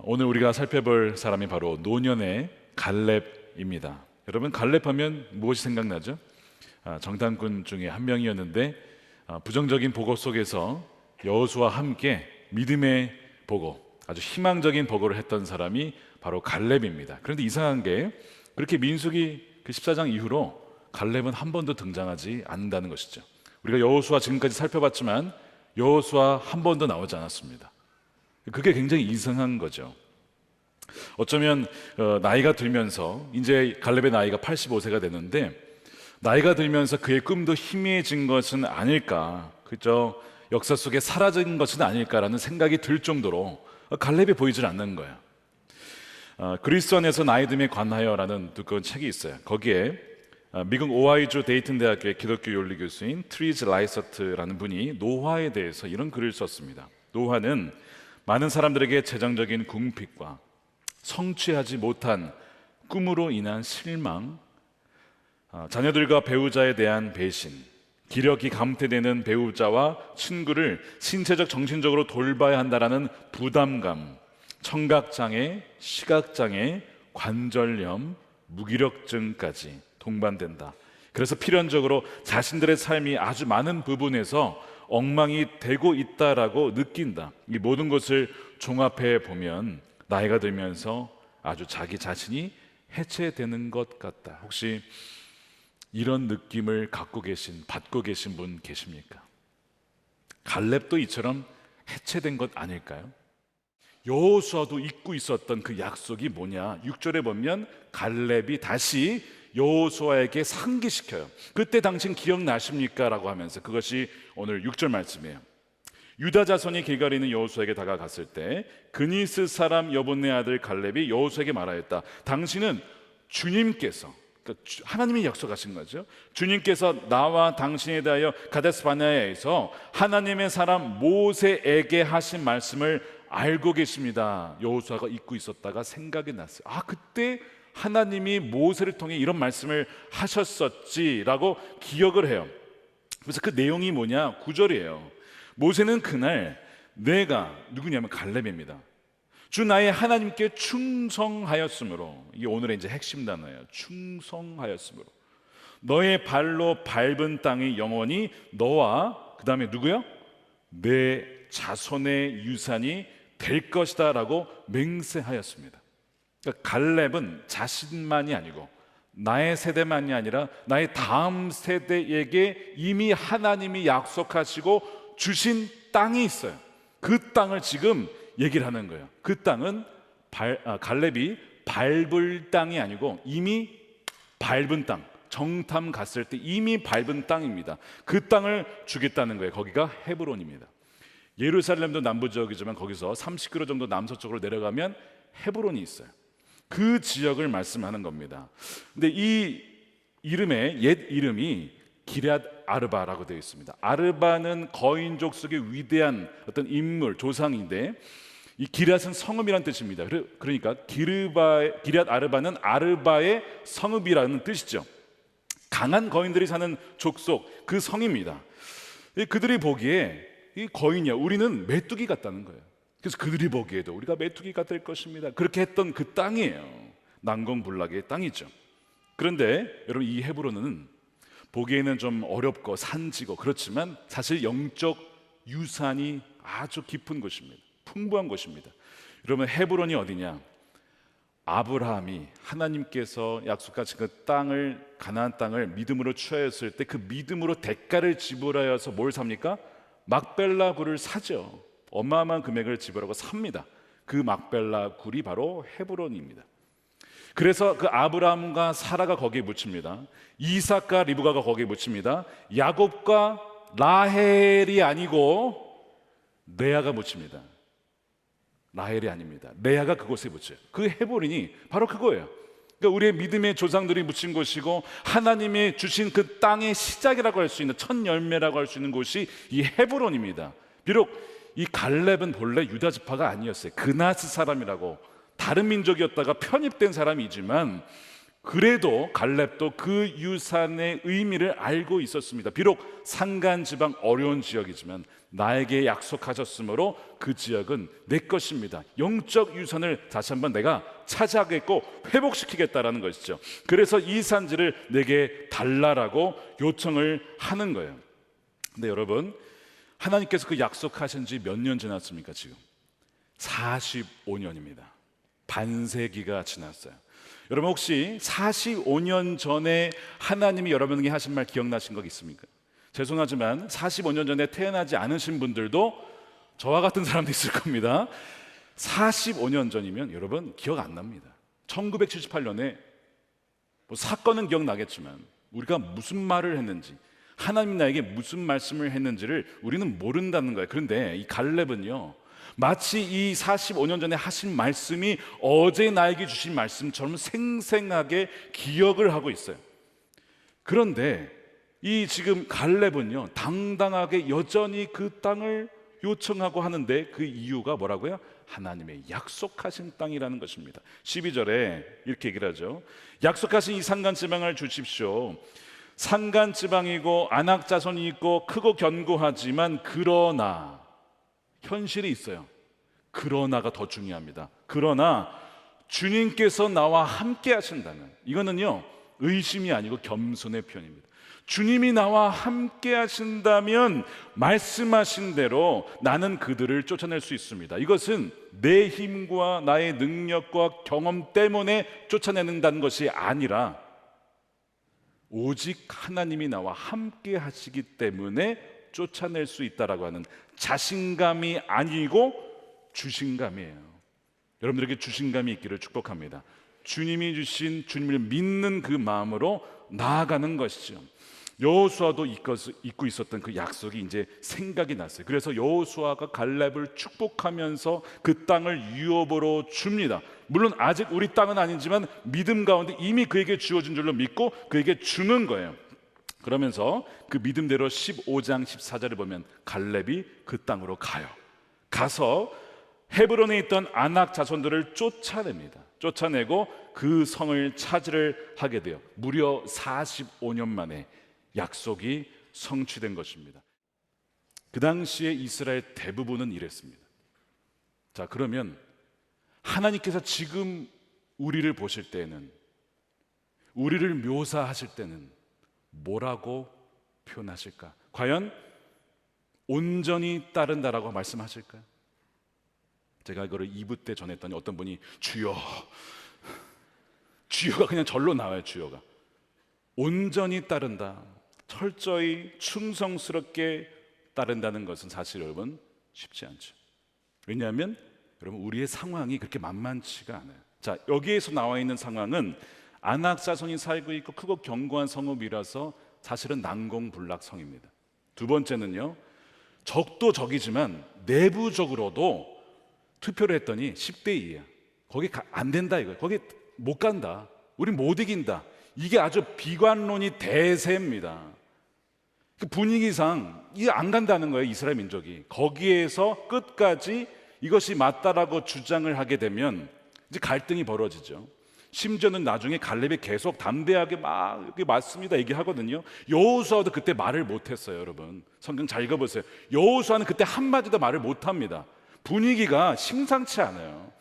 오늘 우리가 살펴볼 사람이 바로 노년의 갈렙입니다. 여러분, 갈렙하면 무엇이 생각나죠? 정탐꾼 중에 한 명이었는데 부정적인 보고 속에서 여호수아와 함께 믿음의 보고, 아주 희망적인 보고를 했던 사람이 바로 갈렙입니다. 그런데 이상한 게 그렇게 민수기 14장 이후로 갈렙은 한 번도 등장하지 않는다는 것이죠. 우리가 여호수아 지금까지 살펴봤지만 여호수아 한 번도 나오지 않았습니다. 그게 굉장히 이상한 거죠. 어쩌면 나이가 들면서 이제 갈렙의 나이가 85세가 됐는데 나이가 들면서 그의 꿈도 희미해진 것은 아닐까, 그죠? 역사 속에 사라진 것은 아닐까라는 생각이 들 정도로 갈렙이 보이질 않는 거예요. 그리스도안에서 나이 듦에 관하여라는 두꺼운 책이 있어요. 거기에 미국 오하이주 데이튼 대학의 기독교 윤리 교수인 트리즈 라이서트라는 분이 노화에 대해서 이런 글을 썼습니다. 노화는 많은 사람들에게 재정적인 궁핍과 성취하지 못한 꿈으로 인한 실망, 자녀들과 배우자에 대한 배신, 기력이 감퇴되는 배우자와 친구를 신체적 정신적으로 돌봐야 한다라는 부담감, 청각장애, 시각장애, 관절염, 무기력증까지 동반된다. 그래서 필연적으로 자신들의 삶이 아주 많은 부분에서 엉망이 되고 있다라고 느낀다. 이 모든 것을 종합해 보면 나이가 들면서 아주 자기 자신이 해체되는 것 같다. 혹시 이런 느낌을 받고 계신 분 계십니까? 갈렙도 이처럼 해체된 것 아닐까요? 여호수아도 잊고 있었던 그 약속이 뭐냐? 6절에 보면 갈렙이 다시 여호수아에게 상기시켜요. 그때 당신 기억나십니까? 라고 하면서, 그것이 오늘 6절 말씀이에요. 유다 자손이 길갈에 있는 여호수아에게 다가갔을 때 그니스 사람 여분네 아들 갈렙이 여호수아에게 말하였다. 당신은 주님께서, 그러니까 하나님이 약속하신 거죠. 주님께서 나와 당신에 대하여 가데스 바네아에서 하나님의 사람 모세에게 하신 말씀을 알고 계십니다. 여호수아가 잊고 있었다가 생각이 났어요. 그때 하나님이 모세를 통해 이런 말씀을 하셨었지라고 기억을 해요. 그래서 그 내용이 뭐냐? 9절이에요. 모세는 그날 내가, 누구냐면 갈렙입니다, 주 나의 하나님께 충성하였으므로, 이게 오늘의 이제 핵심 단어예요. 충성하였으므로 너의 발로 밟은 땅이 영원히 너와, 그 다음에 누구요? 내 자손의 유산이 될 것이다 라고 맹세하였습니다. 그러니까 갈렙은 자신만이 아니고 나의 세대만이 아니라 나의 다음 세대에게 이미 하나님이 약속하시고 주신 땅이 있어요. 그 땅을 지금 얘기를 하는 거예요. 그 땅은 갈렙이 밟을 땅이 아니고 이미 밟은 땅, 정탐 갔을 때 이미 밟은 땅입니다. 그 땅을 주겠다는 거예요. 거기가 헤브론입니다. 예루살렘도 남부 지역이지만 거기서 30km 정도 남서쪽으로 내려가면 헤브론이 있어요. 그 지역을 말씀하는 겁니다. 근데 이 이름의 옛 이름이 기럇 아르바라고 되어 있습니다. 아르바는 거인족 속의 위대한 어떤 인물, 조상인데 이 기럇은 성읍이란 뜻입니다. 그러니까 기럇 아르바는 아르바의 성읍이라는 뜻이죠. 강한 거인들이 사는 족속, 그 성입니다. 그들이 보기에 이 거인이야, 우리는 메뚜기 같다는 거예요. 그래서 그들이 보기에도 우리가 메뚜기가 될 것입니다. 그렇게 했던 그 땅이에요. 난공불락의 땅이죠. 그런데 여러분, 이 헤브론은 보기에는 좀 어렵고 산지고 그렇지만 사실 영적 유산이 아주 깊은 곳입니다. 풍부한 곳입니다. 여러분, 헤브론이 어디냐? 아브라함이 하나님께서 약속하신 그 땅을, 가나안 땅을 믿음으로 취하였을 때 그 믿음으로 대가를 지불하여서 뭘 삽니까? 막벨라 굴을 사죠. 어마어마한 금액을 지불하고 삽니다. 그 막벨라 굴이 바로 헤브론입니다. 그래서 그 아브라함과 사라가 거기에 묻힙니다. 이삭과 리브가가 거기에 묻힙니다. 야곱과 라헬이 아니고 레아가 묻힙니다. 라헬이 아닙니다. 레아가 그곳에 묻혀요. 그 헤브론이 바로 그거예요. 그러니까 우리의 믿음의 조상들이 묻힌 곳이고 하나님이 주신 그 땅의 시작이라고 할 수 있는, 첫 열매라고 할 수 있는 곳이 이 헤브론입니다. 비록 이 갈렙은 본래 유다 지파가 아니었어요. 그나스 사람이라고 다른 민족이었다가 편입된 사람이지만 그래도 갈렙도 그 유산의 의미를 알고 있었습니다. 비록 산간 지방 어려운 지역이지만 나에게 약속하셨으므로 그 지역은 내 것입니다. 영적 유산을 다시 한번 내가 차지하겠고 회복시키겠다라는 것이죠. 그래서 이 산지를 내게 달라라고 요청을 하는 거예요. 근데 여러분, 하나님께서 그 약속하신 지 몇 년 지났습니까? 지금 45년입니다. 반세기가 지났어요. 여러분, 혹시 45년 전에 하나님이 여러분에게 하신 말 기억나신 거 있습니까? 죄송하지만 45년 전에 태어나지 않으신 분들도 저와 같은 사람도 있을 겁니다. 45년 전이면 여러분 기억 안 납니다. 1978년에 뭐 사건은 기억나겠지만 우리가 무슨 말을 했는지, 하나님 나에게 무슨 말씀을 했는지를 우리는 모른다는 거예요. 그런데 이 갈렙은요, 마치 이 45년 전에 하신 말씀이 어제 나에게 주신 말씀처럼 생생하게 기억을 하고 있어요. 그런데 이 지금 갈렙은요, 당당하게 여전히 그 땅을 요청하고 하는데 그 이유가 뭐라고요? 하나님의 약속하신 땅이라는 것입니다. 12절에 이렇게 얘기를 하죠. 약속하신 이 산간지방을 주십시오. 산간지방이고 안악자손이 있고 크고 견고하지만 그러나, 현실이 있어요. 그러나가 더 중요합니다. 그러나 주님께서 나와 함께 하신다면, 이거는요 의심이 아니고 겸손의 표현입니다. 주님이 나와 함께 하신다면 말씀하신 대로 나는 그들을 쫓아낼 수 있습니다. 이것은 내 힘과 나의 능력과 경험 때문에 쫓아내는다는 것이 아니라 오직 하나님이 나와 함께 하시기 때문에 쫓아낼 수 있다라고 하는 자신감이 아니고 주신감이에요. 여러분들에게 주신감이 있기를 축복합니다. 주님이 주신, 주님을 믿는 그 마음으로 나아가는 것이죠. 여호수아도 잊고 있었던 그 약속이 이제 생각이 났어요. 그래서 여호수아가 갈렙을 축복하면서 그 땅을 유업으로 줍니다. 물론 아직 우리 땅은 아니지만 믿음 가운데 이미 그에게 주어진 줄로 믿고 그에게 주는 거예요. 그러면서 그 믿음대로 15장 14절을 보면 갈렙이 그 땅으로 가요. 가서 헤브론에 있던 아낙 자손들을 쫓아냅니다. 쫓아내고 그 성을 차지를 하게 돼요. 무려 45년 만에 약속이 성취된 것입니다. 그 당시에 이스라엘 대부분은 이랬습니다. 자, 그러면 하나님께서 지금 우리를 보실 때는, 우리를 묘사하실 때는 뭐라고 표현하실까? 과연 온전히 따른다라고 말씀하실까요? 제가 이거를 2부 때 전했더니 어떤 분이 주여, 주여가 그냥 절로 나와요. 주여가 온전히 따른다, 철저히 충성스럽게 따른다는 것은 사실 여러분 쉽지 않죠. 왜냐하면 여러분 우리의 상황이 그렇게 만만치가 않아요. 자, 여기에서 나와 있는 상황은 아낙 자손이 살고 있고 크고 견고한 성읍이라서 사실은 난공불락성입니다. 두 번째는요, 적도 적이지만 내부적으로도 투표를 했더니 10대 2야. 거기 안 된다 이거예요. 거기 못 간다. 우리 못 이긴다. 이게 아주 비관론이 대세입니다. 그 분위기상 이게 안 간다는 거예요. 이스라엘 민족이 거기에서 끝까지 이것이 맞다라고 주장을 하게 되면 이제 갈등이 벌어지죠. 심지어는 나중에 갈렙이 계속 담대하게 막 이게 맞습니다 얘기하거든요. 여호수아도 그때 말을 못했어요. 여러분 성경 잘 읽어보세요. 여호수아는 그때 한마디도 말을 못합니다. 분위기가 심상치 않아요.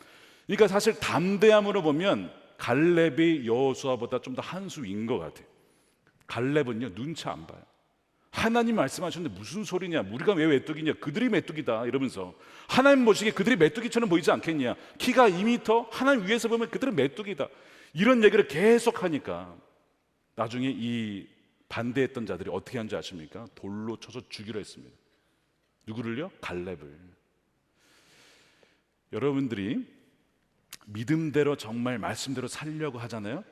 그러니까 사실 담대함으로 보면 갈렙이 여호수아보다 좀 더 한 수 인 것 같아요. 갈렙은요 눈치 안 봐요. 하나님 말씀하셨는데 무슨 소리냐, 우리가 왜 메뚜기냐, 그들이 메뚜기다 이러면서 하나님 보시기에 그들이 메뚜기처럼 보이지 않겠냐, 키가 2m, 하나님 위에서 보면 그들은 메뚜기다, 이런 얘기를 계속 하니까 나중에 이 반대했던 자들이 어떻게 한 줄 아십니까? 돌로 쳐서 죽이려 했습니다. 누구를요? 갈렙을. 여러분들이 믿음대로 정말 말씀대로 살려고 하잖아요.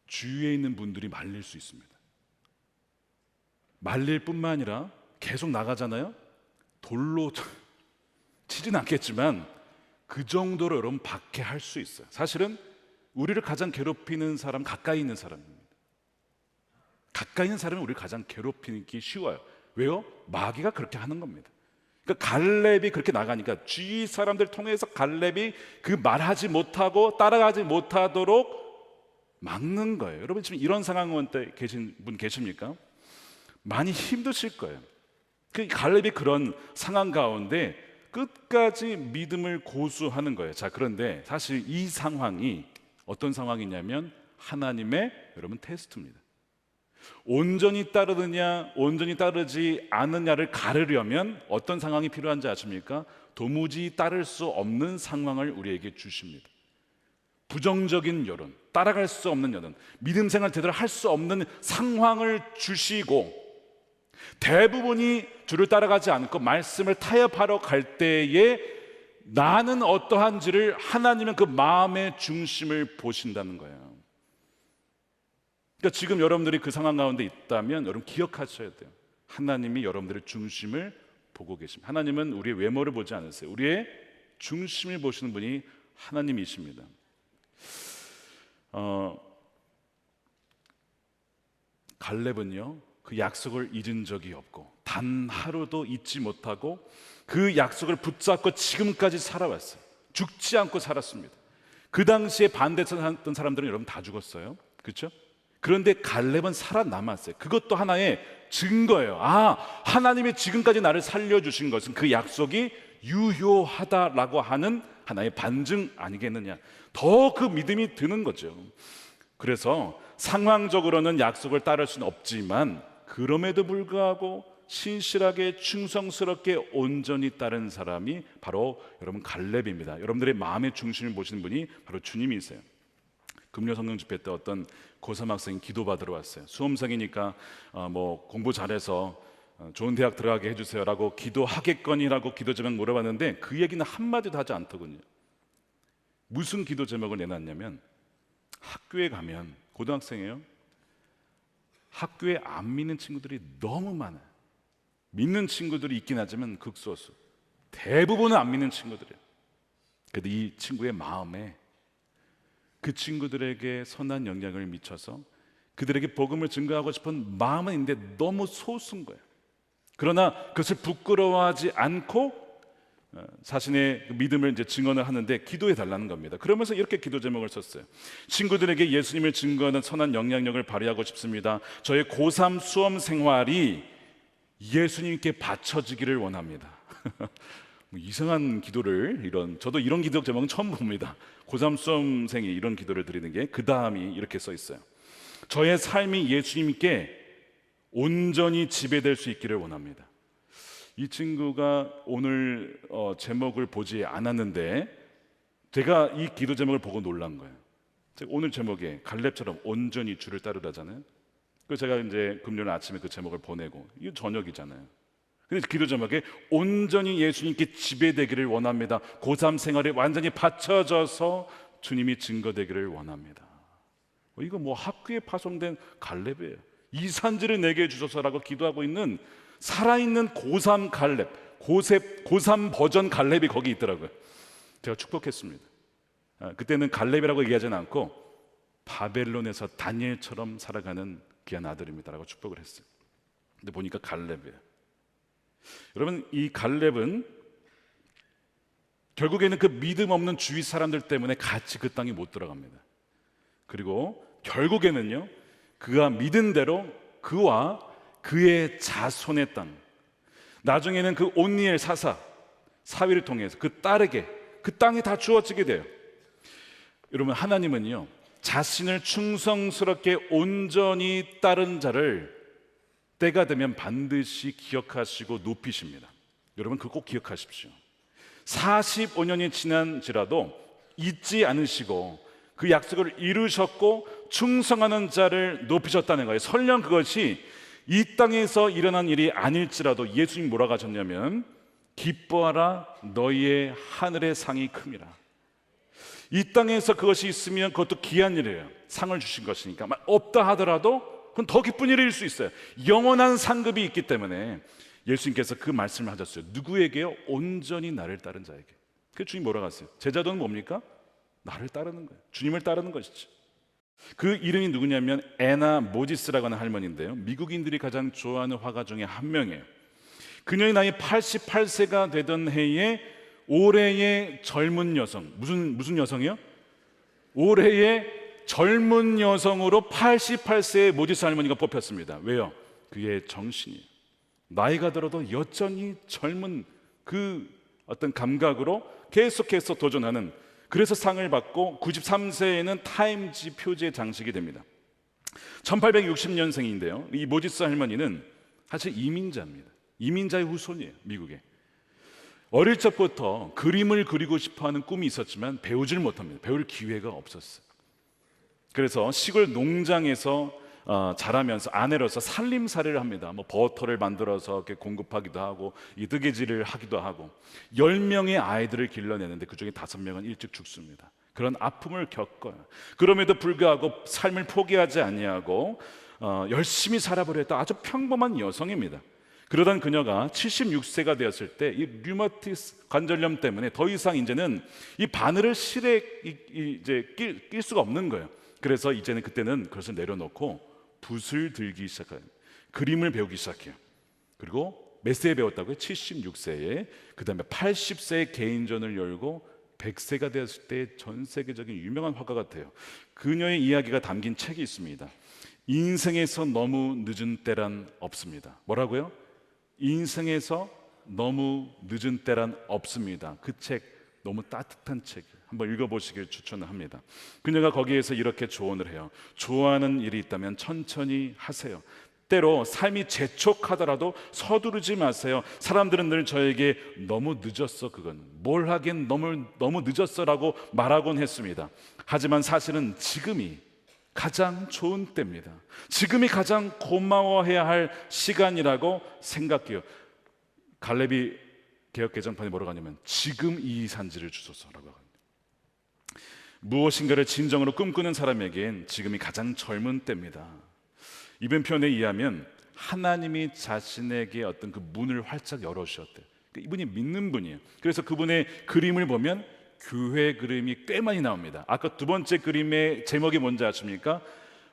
주위에 있는 분들이 말릴 수 있습니다. 말릴 뿐만 아니라 계속 나가잖아요. 돌로 치진 않겠지만 그 정도로 여러분 박해할 수 있어요. 사실은 우리를 가장 괴롭히는 사람 가까이 있는 사람입니다. 가까이 있는 사람은 우리를 가장 괴롭히기 쉬워요. 왜요? 마귀가 그렇게 하는 겁니다. 그러니까 갈렙이 그렇게 나가니까 주위 사람들 통해서 갈렙이 그 말하지 못하고 따라가지 못하도록 막는 거예요. 여러분 지금 이런 상황 가운데 계신 분 계십니까? 많이 힘드실 거예요. 그 갈렙이 그런 상황 가운데 끝까지 믿음을 고수하는 거예요. 자, 그런데 사실 이 상황이 어떤 상황이냐면 하나님의 여러분 테스트입니다. 온전히 따르느냐 온전히 따르지 않느냐를 가르려면 어떤 상황이 필요한지 아십니까? 도무지 따를 수 없는 상황을 우리에게 주십니다. 부정적인 여론, 따라갈 수 없는 여론, 믿음 생활 제대로 할 수 없는 상황을 주시고 대부분이 주를 따라가지 않고 말씀을 타협하러 갈 때에 나는 어떠한지를 하나님은 그 마음의 중심을 보신다는 거예요. 그러니까 지금 여러분들이 그 상황 가운데 있다면 여러분 기억하셔야 돼요. 하나님이 여러분들의 중심을 보고 계십니다. 하나님은 우리의 외모를 보지 않으세요. 우리의 중심을 보시는 분이 하나님이십니다. 갈렙은요 그 약속을 잊은 적이 없고 단 하루도 잊지 못하고 그 약속을 붙잡고 지금까지 살아왔어요. 죽지 않고 살았습니다. 그 당시에 반대했던 사람들은 여러분 다 죽었어요. 그렇죠? 그런데 갈렙은 살아남았어요. 그것도 하나의 증거예요. 아, 하나님이 지금까지 나를 살려주신 것은 그 약속이 유효하다라고 하는 하나의 반증 아니겠느냐. 더 그 믿음이 드는 거죠. 그래서 상황적으로는 약속을 따를 수는 없지만 그럼에도 불구하고 신실하게 충성스럽게 온전히 따른 사람이 바로 여러분 갈렙입니다. 여러분들의 마음의 중심을 보시는 분이 바로 주님이세요. 금요 성령 집회 때 어떤 고3 학생이 기도받으러 왔어요. 수험생이니까 공부 잘해서 좋은 대학 들어가게 해주세요 라고 기도하겠거니라고 기도 제목 물어봤는데 그 얘기는 한마디도 하지 않더군요. 무슨 기도 제목을 내놨냐면 학교에 가면 고등학생이에요. 학교에 안 믿는 친구들이 너무 많아요. 믿는 친구들이 있긴 하지만 극소수. 대부분은 안 믿는 친구들이에요. 그런데 이 친구의 마음에 그 친구들에게 선한 영향을 미쳐서 그들에게 복음을 증거하고 싶은 마음은 있는데 너무 소수인 거예요. 그러나 그것을 부끄러워하지 않고 자신의 믿음을 이제 증언을 하는데 기도해 달라는 겁니다. 그러면서 이렇게 기도 제목을 썼어요. 친구들에게 예수님을 증거하는 선한 영향력을 발휘하고 싶습니다. 저의 고3 수험 생활이 예수님께 바쳐지기를 원합니다. 이상한 기도를 저도 이런 기도 제목은 처음 봅니다. 고3 수험생이 이런 기도를 드리는 게 그 다음이 이렇게 써 있어요. 저의 삶이 예수님께 온전히 지배될 수 있기를 원합니다. 이 친구가 오늘 제목을 보지 않았는데 제가 이 기도 제목을 보고 놀란 거예요. 오늘 제목에 갈렙처럼 온전히 주를 따르라잖아요. 그래서 제가 이제 금요일 아침에 그 제목을 보내고 이거 저녁이잖아요. 근데 기도 제목에 온전히 예수님께 지배되기를 원합니다. 고3 생활에 완전히 바쳐져서 주님이 증거되기를 원합니다. 이거 학교에 파송된 갈렙이에요. 이 산지를 내게 주소서라고 기도하고 있는 살아있는 고3 갈렙, 고3 버전 갈렙이 거기 있더라고요. 제가 축복했습니다. 그때는 갈렙이라고 얘기하지는 않고 바벨론에서 다니엘처럼 살아가는 귀한 아들입니다라고 축복을 했어요. 근데 보니까 갈렙이에요. 여러분, 이 갈렙은 결국에는 그 믿음 없는 주위 사람들 때문에 같이 그 땅에 못 들어갑니다. 그리고 결국에는요, 그가 믿은 대로 그와 그의 자손의 땅, 나중에는 그 온니엘 사위를 통해서 그 딸에게 그 땅이 다 주어지게 돼요. 여러분, 하나님은요 자신을 충성스럽게 온전히 따른 자를 때가 되면 반드시 기억하시고 높이십니다. 여러분, 그거 꼭 기억하십시오. 45년이 지난지라도 잊지 않으시고 그 약속을 이루셨고 충성하는 자를 높이셨다는 거예요. 설령 그것이 이 땅에서 일어난 일이 아닐지라도 예수님이 뭐라고 하셨냐면 기뻐하라 너희의 하늘의 상이 큼이라. 이 땅에서 그것이 있으면 그것도 귀한 일이에요. 상을 주신 것이니까. 없다 하더라도 그건 더 기쁜 일일 수 있어요. 영원한 상급이 있기 때문에 예수님께서 그 말씀을 하셨어요. 누구에게요? 온전히 나를 따른 자에게. 그 주님 뭐라고 하세요? 제자도는 뭡니까? 나를 따르는 거예요. 주님을 따르는 것이죠. 그 이름이 누구냐면 애나 모지스라고 하는 할머니인데요, 미국인들이 가장 좋아하는 화가 중에 한 명이에요. 그녀의 나이 88세가 되던 해에 올해의 젊은 여성, 무슨 여성이요? 올해의 젊은 여성으로 88세의 모지스 할머니가 뽑혔습니다. 왜요? 그의 정신이에요. 나이가 들어도 여전히 젊은 그 어떤 감각으로 계속해서 도전하는, 그래서 상을 받고 93세에는 타임지 표지의 장식이 됩니다. 1860년생인데요 이 모지스 할머니는 사실 이민자입니다. 이민자의 후손이에요. 미국에 어릴 적부터 그림을 그리고 싶어하는 꿈이 있었지만 배우질 못합니다. 배울 기회가 없었어요. 그래서 시골 농장에서 자라면서 아내로서 살림살이를 합니다. 뭐 버터를 만들어서 이렇게 공급하기도 하고 이 뜨개질을 하기도 하고 10명의 아이들을 길러내는데 그중에 5명은 일찍 죽습니다. 그런 아픔을 겪어요. 그럼에도 불구하고 삶을 포기하지 아니하고 열심히 살아보려 했던 아주 평범한 여성입니다. 그러던 그녀가 76세가 되었을 때 이 류마티스 관절염 때문에 더 이상 이제는 이 바늘을 실에 이제 낄 수가 없는 거예요. 그래서 이제는 그때는 그것을 내려놓고 붓을 들기 시작해요. 그림을 배우기 시작해요. 그리고 몇 세에 배웠다고요? 76세에. 그 다음에 80세에 개인전을 열고 100세가 되었을 때 전 세계적인 유명한 화가가 돼요. 그녀의 이야기가 담긴 책이 있습니다. 인생에서 너무 늦은 때란 없습니다. 뭐라고요? 인생에서 너무 늦은 때란 없습니다. 그 책 너무 따뜻한 책, 한번 읽어보시길 추천을 합니다. 그녀가 거기에서 이렇게 조언을 해요. 좋아하는 일이 있다면 천천히 하세요. 때로 삶이 재촉하더라도 서두르지 마세요. 사람들은 늘 저에게 너무 늦었어, 그건 뭘 하긴 너무 늦었어라고 말하곤 했습니다. 하지만 사실은 지금이 가장 좋은 때입니다. 지금이 가장 고마워해야 할 시간이라고 생각해요. 갈렙이 개역 개정판에 뭐라고 하냐면 지금 이 산지를 주소서라고 합니다. 무엇인가를 진정으로 꿈꾸는 사람에겐 지금이 가장 젊은 때입니다. 이번 표현에 의하면 하나님이 자신에게 어떤 그 문을 활짝 열어주셨대요. 이분이 믿는 분이에요. 그래서 그분의 그림을 보면 교회 그림이 꽤 많이 나옵니다. 아까 두 번째 그림의 제목이 뭔지 아십니까?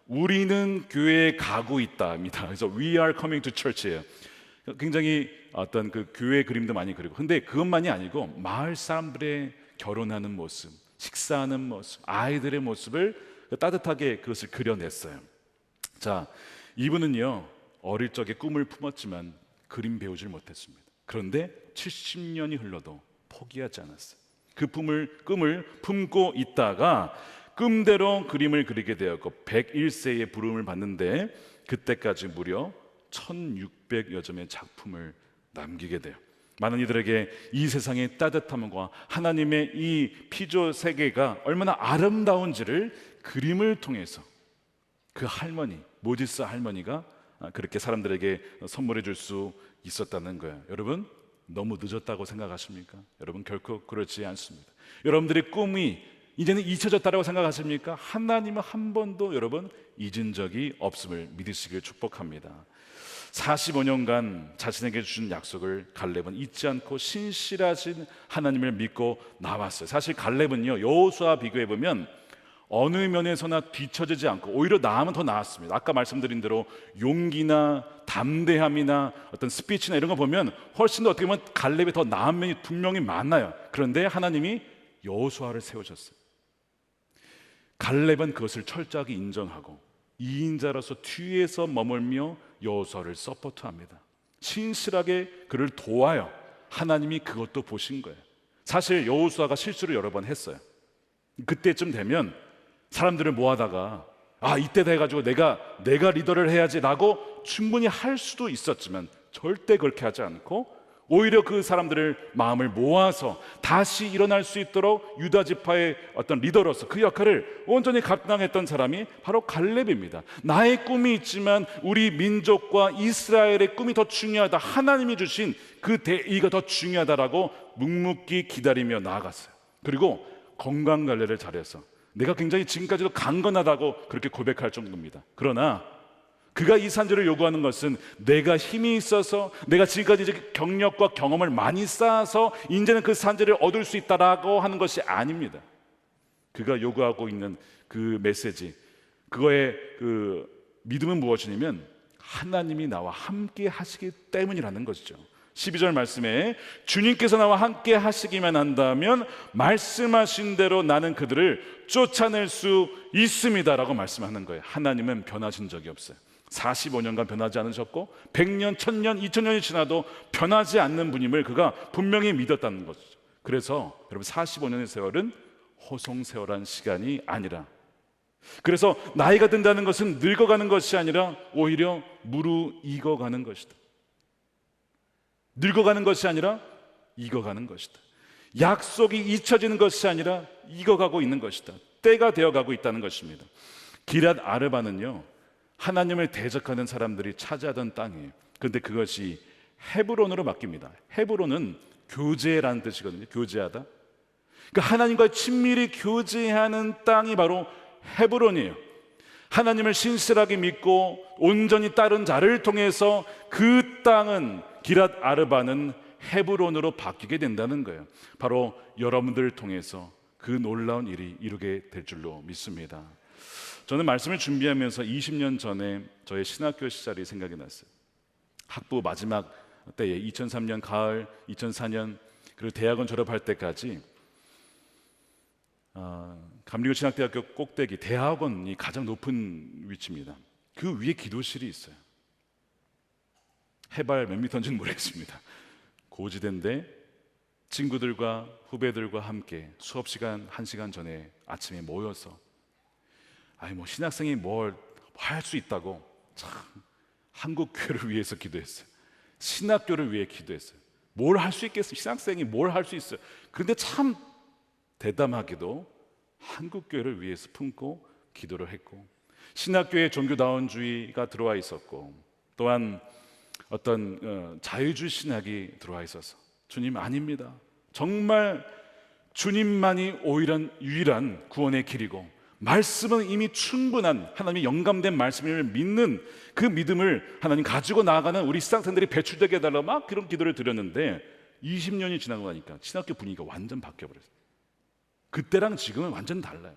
우리는 교회에 가고 있다입니다. 그래서 We are coming to church예요. 굉장히 어떤 그 교회 그림도 많이 그리고, 근데 그것만이 아니고 마을 사람들의 결혼하는 모습, 식사하는 모습, 아이들의 모습을 따뜻하게 그것을 그려냈어요. 자, 이분은요 어릴 적에 꿈을 품었지만 그림 배우질 못했습니다. 그런데 70년이 흘러도 포기하지 않았어요. 그 꿈을 품고 있다가 꿈대로 그림을 그리게 되었고 101세의 부름을 받는데 그때까지 무려 1600여 점의 작품을 남기게 돼요. 많은 이들에게 이 세상의 따뜻함과 하나님의 이 피조 세계가 얼마나 아름다운지를 그림을 통해서 그 할머니, 모지스 할머니가 그렇게 사람들에게 선물해 줄 수 있었다는 거예요. 여러분, 너무 늦었다고 생각하십니까? 여러분, 결코 그렇지 않습니다. 여러분들의 꿈이 이제는 잊혀졌다고 생각하십니까? 하나님은 한 번도 여러분 잊은 적이 없음을 믿으시길 축복합니다. 45년간 자신에게 주신 약속을 갈렙은 잊지 않고 신실하신 하나님을 믿고 나왔어요. 사실 갈렙은요 여호수아와 비교해보면 어느 면에서나 뒤처지지 않고 오히려 나으면 더 나았습니다. 아까 말씀드린 대로 용기나 담대함이나 어떤 스피치나 이런 거 보면 훨씬 더 어떻게 보면 갈렙이 더 나은 면이 분명히 많아요. 그런데 하나님이 여호수아를 세우셨어요. 갈렙은 그것을 철저하게 인정하고 2인자로서 뒤에서 머물며 여호수아를 서포트합니다. 신실하게 그를 도와요. 하나님이 그것도 보신 거예요. 사실 여호수아가 실수를 여러 번 했어요. 그때쯤 되면 사람들을 모아다가 이때다 해가지고 내가 리더를 해야지라고 충분히 할 수도 있었지만 절대 그렇게 하지 않고 오히려 그 사람들을 마음을 모아서 다시 일어날 수 있도록 유다 지파의 어떤 리더로서 그 역할을 온전히 감당했던 사람이 바로 갈렙입니다. 나의 꿈이 있지만 우리 민족과 이스라엘의 꿈이 더 중요하다, 하나님이 주신 그 대의가 더 중요하다라고 묵묵히 기다리며 나아갔어요. 그리고 건강관리를 잘해서 내가 굉장히 지금까지도 강건하다고 그렇게 고백할 정도입니다. 그러나 그가 이 산지를 요구하는 것은 내가 힘이 있어서 내가 지금까지 이제 경력과 경험을 많이 쌓아서 이제는 그 산지를 얻을 수 있다라고 하는 것이 아닙니다. 그가 요구하고 있는 그 메시지, 그거의 그 믿음은 무엇이냐면 하나님이 나와 함께 하시기 때문이라는 것이죠. 12절 말씀에 주님께서 나와 함께 하시기만 한다면 말씀하신 대로 나는 그들을 쫓아낼 수 있습니다 라고 말씀하는 거예요. 하나님은 변하신 적이 없어요. 45년간 변하지 않으셨고 100년, 1000년, 2000년이 지나도 변하지 않는 분임을 그가 분명히 믿었다는 거죠. 그래서 여러분 45년의 세월은 호송세월한 시간이 아니라, 그래서 나이가 든다는 것은 늙어가는 것이 아니라 오히려 무르익어가는 것이다. 늙어가는 것이 아니라 익어가는 것이다. 약속이 잊혀지는 것이 아니라 익어가고 있는 것이다. 때가 되어가고 있다는 것입니다. 기럇 아르바는요, 하나님을 대적하는 사람들이 차지하던 땅이에요. 그런데 그것이 헤브론으로 바뀝니다. 헤브론은 교제라는 뜻이거든요. 교제하다. 그러니까 하나님과 친밀히 교제하는 땅이 바로 헤브론이에요. 하나님을 신실하게 믿고 온전히 따른 자를 통해서 그 땅은, 기럇 아르바는 헤브론으로 바뀌게 된다는 거예요. 바로 여러분들을 통해서 그 놀라운 일이 이루게 될 줄로 믿습니다. 저는 말씀을 준비하면서 20년 전에 저의 신학교 시절이 생각이 났어요. 학부 마지막 때에 2003년 가을, 2004년 그리고 대학원 졸업할 때까지 감리교 신학대학교 꼭대기 대학원이 가장 높은 위치입니다. 그 위에 기도실이 있어요. 해발 몇 미터인지는 모르겠습니다. 고지대인데 친구들과 후배들과 함께 수업 시간 1시간 전에 아침에 모여서 신학생이 뭘 할 수 있다고 참 한국교회를 위해서 기도했어요. 신학교를 위해 기도했어요. 뭘 할 수 있겠어요? 신학생이 뭘 할 수 있어요? 그런데 참 대담하게도 한국교회를 위해서 품고 기도를 했고, 신학교에 종교다원주의가 들어와 있었고, 또한 어떤 자유주의 신학이 들어와 있어서 주님 아닙니다. 정말 주님만이 유일한 구원의 길이고 말씀은 이미 충분한 하나님의 영감된 말씀을 믿는 그 믿음을 하나님 가지고 나아가는 우리 신학생들이 배출되게 해달라고 막 그런 기도를 드렸는데 20년이 지나고 나니까 신학교 분위기가 완전 바뀌어버렸어요. 그때랑 지금은 완전 달라요.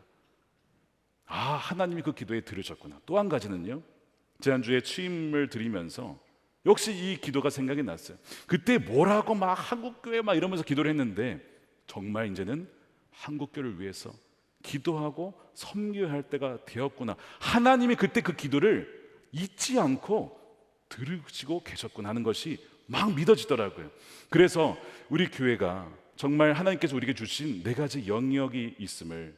하나님이 그 기도에 들으셨구나. 또 한 가지는요, 지난주에 취임을 드리면서 역시 이 기도가 생각이 났어요. 그때 뭐라고 막 한국교회 막 이러면서 기도를 했는데 정말 이제는 한국교회를 위해서 기도하고 섬겨야 할 때가 되었구나. 하나님이 그때 그 기도를 잊지 않고 들으시고 계셨구나 하는 것이 막 믿어지더라고요. 그래서 우리 교회가 정말 하나님께서 우리에게 주신 4가지 영역이 있음을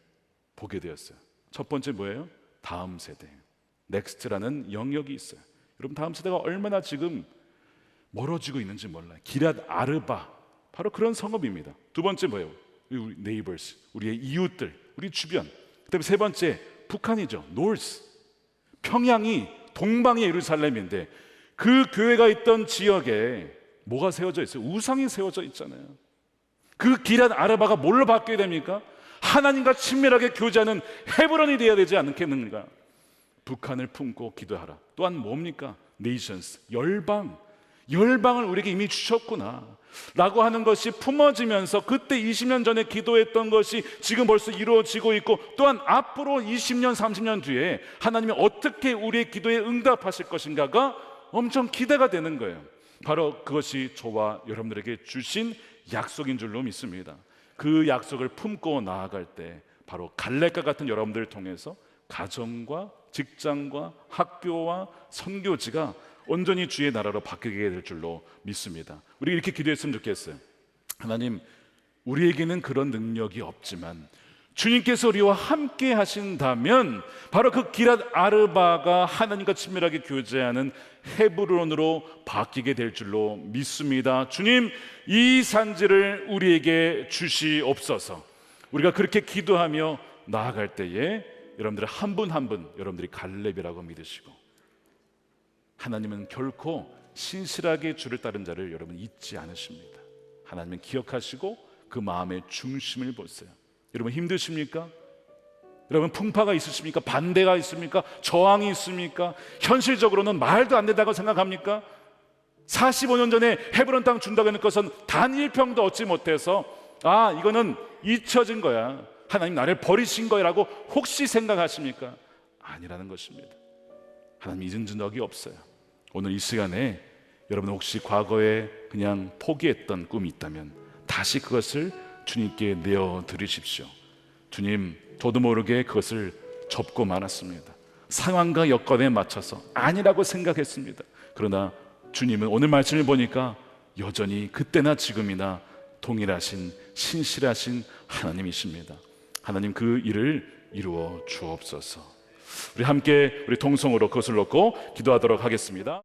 보게 되었어요. 첫 번째 뭐예요? 다음 세대, 넥스트라는 영역이 있어요. 여러분, 다음 세대가 얼마나 지금 멀어지고 있는지 몰라요. 기럇 아르바, 바로 그런 성읍입니다. 두 번째 뭐예요? 우리 네이버스, 우리의 이웃들, 우리 주변. 그다음에 세 번째 북한이죠. 노스, 평양이 동방의 예루살렘인데 그 교회가 있던 지역에 뭐가 세워져 있어요? 우상이 세워져 있잖아요. 그 기럇 아르바가 뭘로 바뀌어야 됩니까? 하나님과 친밀하게 교제하는 헤브론이 되어야 되지 않겠는가? 북한을 품고 기도하라. 또한 뭡니까? 네이션스, 열방을 우리에게 이미 주셨구나 라고 하는 것이 품어지면서 그때 20년 전에 기도했던 것이 지금 벌써 이루어지고 있고, 또한 앞으로 20년, 30년 뒤에 하나님이 어떻게 우리의 기도에 응답하실 것인가가 엄청 기대가 되는 거예요. 바로 그것이 저와 여러분들에게 주신 약속인 줄로 믿습니다. 그 약속을 품고 나아갈 때 바로 갈렙과 같은 여러분들을 통해서 가정과 직장과 학교와 선교지가 온전히 주의 나라로 바뀌게 될 줄로 믿습니다. 우리 이렇게 기도했으면 좋겠어요. 하나님, 우리에게는 그런 능력이 없지만 주님께서 우리와 함께 하신다면 바로 그 기럇 아르바가 하나님과 친밀하게 교제하는 헤브론으로 바뀌게 될 줄로 믿습니다. 주님, 이 산지를 우리에게 주시옵소서. 우리가 그렇게 기도하며 나아갈 때에 여러분들 한 분 한 분 여러분들이 갈렙이라고 믿으시고, 하나님은 결코 신실하게 주를 따른 자를 여러분 잊지 않으십니다. 하나님은 기억하시고 그 마음의 중심을 보세요. 여러분 힘드십니까? 여러분 풍파가 있으십니까? 반대가 있습니까? 저항이 있습니까? 현실적으로는 말도 안 된다고 생각합니까? 45년 전에 헤브론 땅 준다고 하는 것은 단 1평도 얻지 못해서 이거는 잊혀진 거야, 하나님 나를 버리신 거라고 혹시 생각하십니까? 아니라는 것입니다. 하나님 잊은 적이 없어요. 오늘 이 시간에 여러분 혹시 과거에 그냥 포기했던 꿈이 있다면 다시 그것을 주님께 내어드리십시오. 주님, 저도 모르게 그것을 접고 말았습니다. 상황과 여건에 맞춰서 아니라고 생각했습니다. 그러나 주님은 오늘 말씀을 보니까 여전히 그때나 지금이나 동일하신 신실하신 하나님이십니다. 하나님 그 일을 이루어 주옵소서. 우리 함께 우리 통성으로 그것을 놓고 기도하도록 하겠습니다.